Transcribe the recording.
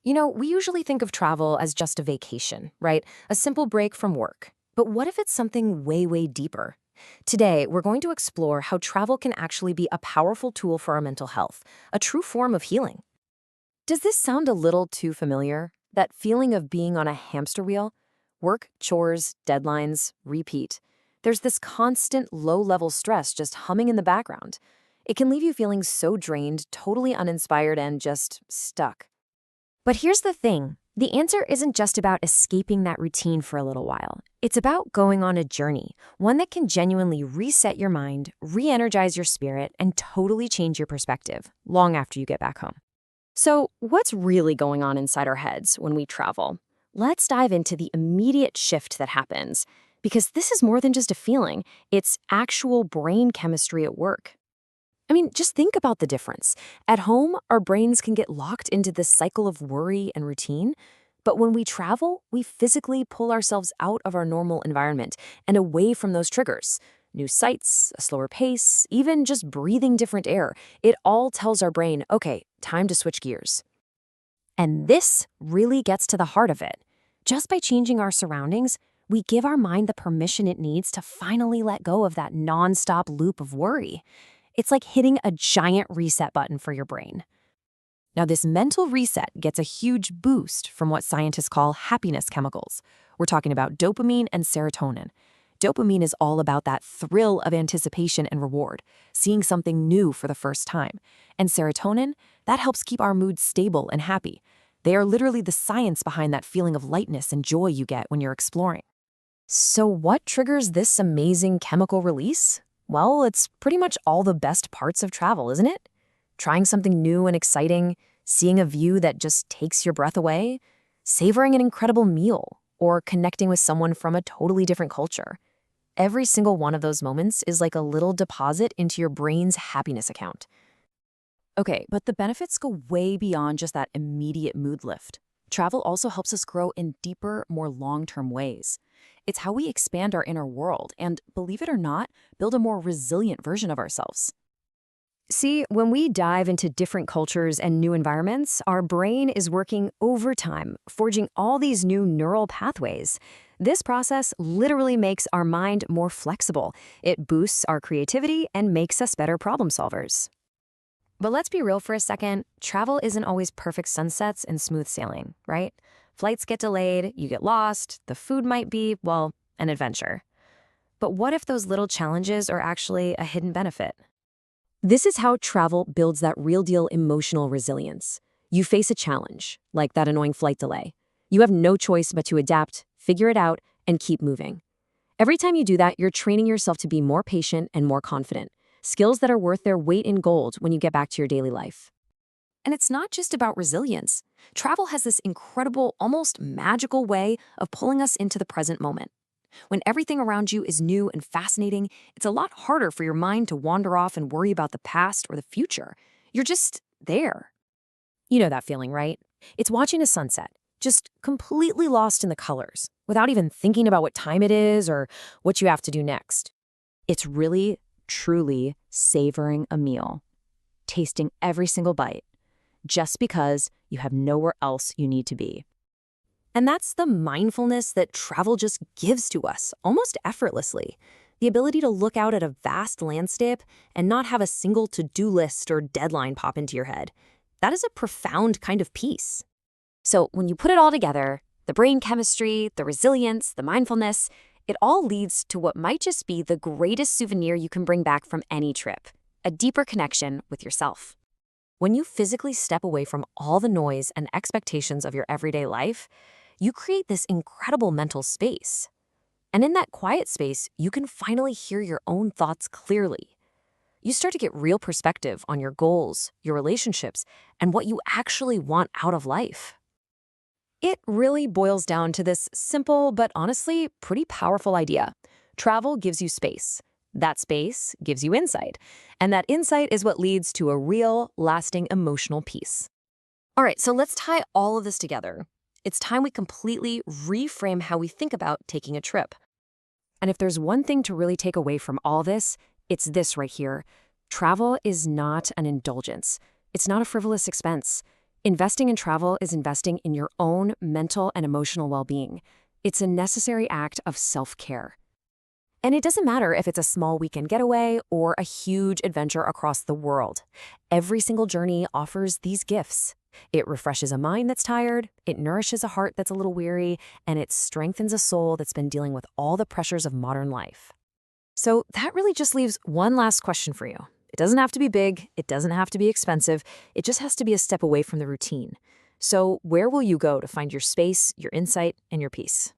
We usually think of travel as just a vacation, right? A simple break from work. But what if it's something way, way deeper? Today, we're going to explore how travel can actually be a powerful tool for our mental health, a true form of healing. Does this sound a little too familiar? That feeling of being on a hamster wheel? Work, chores, deadlines, repeat. There's this constant low-level stress just humming in the background. It can leave you feeling so drained, totally uninspired, and just stuck. But here's the thing. The answer isn't just about escaping that routine for a little while. It's about going on a journey, one that can genuinely reset your mind, re-energize your spirit, and totally change your perspective long after you get back home. So, what's really going on inside our heads when we travel? Let's dive into the immediate shift that happens, because this is more than just a feeling, it's actual brain chemistry at work. Just think about the difference. At home, our brains can get locked into this cycle of worry and routine. But when we travel, we physically pull ourselves out of our normal environment and away from those triggers. New sights, a slower pace, even just breathing different air. It all tells our brain, okay, time to switch gears. And this really gets to the heart of it. Just by changing our surroundings, we give our mind the permission it needs to finally let go of that nonstop loop of worry. It's like hitting a giant reset button for your brain. Now, this mental reset gets a huge boost from what scientists call happiness chemicals. We're talking about dopamine and serotonin. Dopamine is all about that thrill of anticipation and reward, seeing something new for the first time. And serotonin, that helps keep our mood stable and happy. They are literally the science behind that feeling of lightness and joy you get when you're exploring. So what triggers this amazing chemical release? Well, it's pretty much all the best parts of travel, isn't it? Trying something new and exciting, seeing a view that just takes your breath away, savoring an incredible meal, or connecting with someone from a totally different culture. Every single one of those moments is like a little deposit into your brain's happiness account. Okay, but the benefits go way beyond just that immediate mood lift. Travel also helps us grow in deeper, more long-term ways. It's how we expand our inner world and, believe it or not, build a more resilient version of ourselves. See, when we dive into different cultures and new environments, our brain is working overtime, forging all these new neural pathways. This process literally makes our mind more flexible. It boosts our creativity and makes us better problem solvers. But let's be real for a second. Travel isn't always perfect sunsets and smooth sailing, right? Flights get delayed, you get lost, the food might be, well, an adventure. But what if those little challenges are actually a hidden benefit? This is how travel builds that real-deal emotional resilience. You face a challenge, like that annoying flight delay. You have no choice but to adapt, figure it out, and keep moving. Every time you do that, you're training yourself to be more patient and more confident, skills that are worth their weight in gold when you get back to your daily life. And it's not just about resilience. Travel has this incredible, almost magical way of pulling us into the present moment. When everything around you is new and fascinating, it's a lot harder for your mind to wander off and worry about the past or the future. You're just there. You know that feeling, right? It's watching a sunset, just completely lost in the colors, without even thinking about what time it is or what you have to do next. It's really, truly savoring a meal, tasting every single bite, just because you have nowhere else you need to be. And that's the mindfulness that travel just gives to us, almost effortlessly. The ability to look out at a vast landscape and not have a single to-do list or deadline pop into your head. That is a profound kind of peace. So when you put it all together, the brain chemistry, the resilience, the mindfulness, it all leads to what might just be the greatest souvenir you can bring back from any trip, a deeper connection with yourself. When you physically step away from all the noise and expectations of your everyday life, you create this incredible mental space. And in that quiet space, you can finally hear your own thoughts clearly. You start to get real perspective on your goals, your relationships, and what you actually want out of life. It really boils down to this simple but honestly pretty powerful idea. Travel gives you space. That space gives you insight. And that insight is what leads to a real, lasting emotional peace. All right, so let's tie all of this together. It's time we completely reframe how we think about taking a trip. And if there's one thing to really take away from all this, it's this right here. Travel is not an indulgence. It's not a frivolous expense. Investing in travel is investing in your own mental and emotional well-being. It's a necessary act of self-care. And it doesn't matter if it's a small weekend getaway or a huge adventure across the world. Every single journey offers these gifts. It refreshes a mind that's tired, it nourishes a heart that's a little weary, and it strengthens a soul that's been dealing with all the pressures of modern life. So that really just leaves one last question for you. It doesn't have to be big, it doesn't have to be expensive, it just has to be a step away from the routine. So where will you go to find your space, your insight, and your peace?